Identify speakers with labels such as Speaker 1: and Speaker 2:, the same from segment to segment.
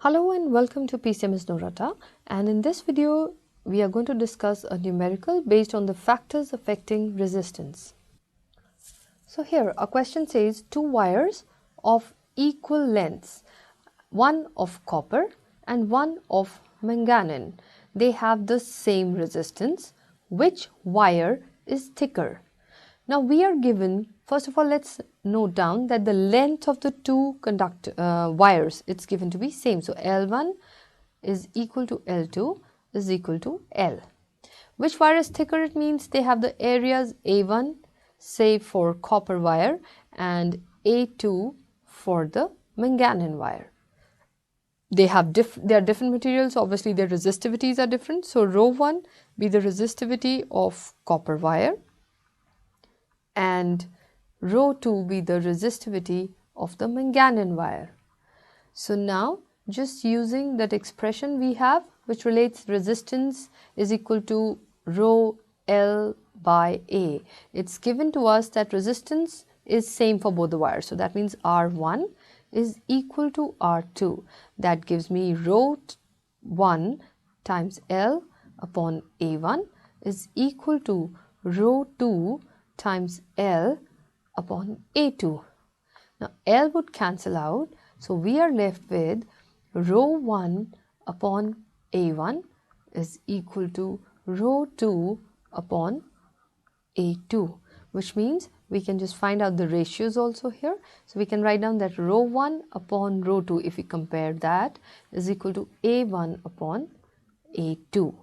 Speaker 1: Hello and welcome to PCMINR.com, and in this video we are going to discuss a numerical based on the factors affecting resistance. So here a question says two wires of equal lengths, one of copper and one of manganin. They have the same resistance. Which wire is thicker? Now we are given, first of all, let's note down that the length of the two wires, it's given to be same. So L1 is equal to L2 is equal to L. Which wire is thicker? It means they have the areas A1, say for copper wire, and A2 for the manganin wire. They are different materials, obviously their resistivities are different. So ρ1 be the resistivity of copper wire, and ρ2 be the resistivity of the manganin wire. So now just using that expression we have, which relates resistance is equal to rho L by A. It's given to us that resistance is same for both the wires. So that means R1 is equal to R2. That gives me ρ1 times L upon A1 is equal to ρ2 times L upon A2. Now L would cancel out, so we are left with ρ1 upon A1 is equal to ρ2 upon A2, which means we can just find out the ratios also here. So we can write down that ρ1 upon ρ2, if we compare that, is equal to A1 upon A2.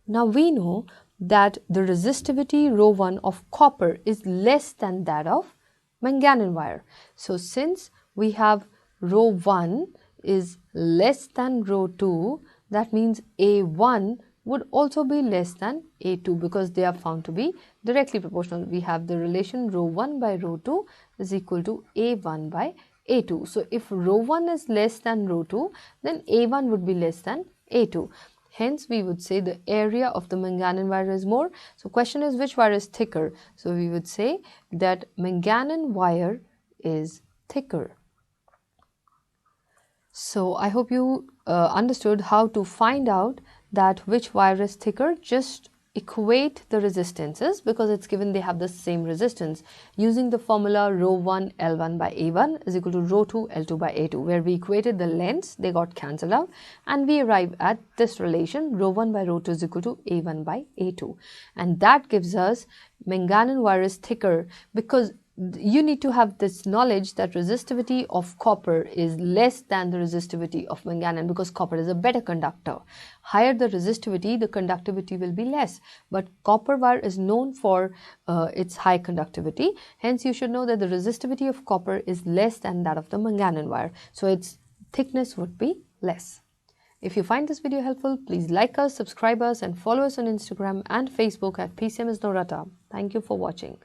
Speaker 1: Now we know that the resistivity ρ1 of copper is less than that of manganin wire. So since we have ρ1 is less than ρ2, that means A1 would also be less than A2 because they are found to be directly proportional. We have the relation ρ1 by ρ2 is equal to A1 by A2. So if ρ1 is less than ρ2, then A1 would be less than A2. Hence, we would say the area of the manganin wire is more. So question is, which wire is thicker? So we would say that manganin wire is thicker. So I hope you understood how to find out that which wire is thicker. Just equate the resistances because it's given they have the same resistance using the formula ρ1 L1 by A1 is equal to ρ2 L2 by A2, where we equated the lengths, they got cancelled out, and we arrive at this relation ρ1 by ρ2 is equal to A1 by A2, and that gives us manganin wire is thicker because you need to have this knowledge that resistivity of copper is less than the resistivity of manganin because copper is a better conductor. Higher the resistivity, the conductivity will be less. But copper wire is known for its high conductivity. Hence, you should know that the resistivity of copper is less than that of the manganin wire. So its thickness would be less. If you find this video helpful, please like us, subscribe us, and follow us on Instagram and Facebook at PCMINR.com. Thank you for watching.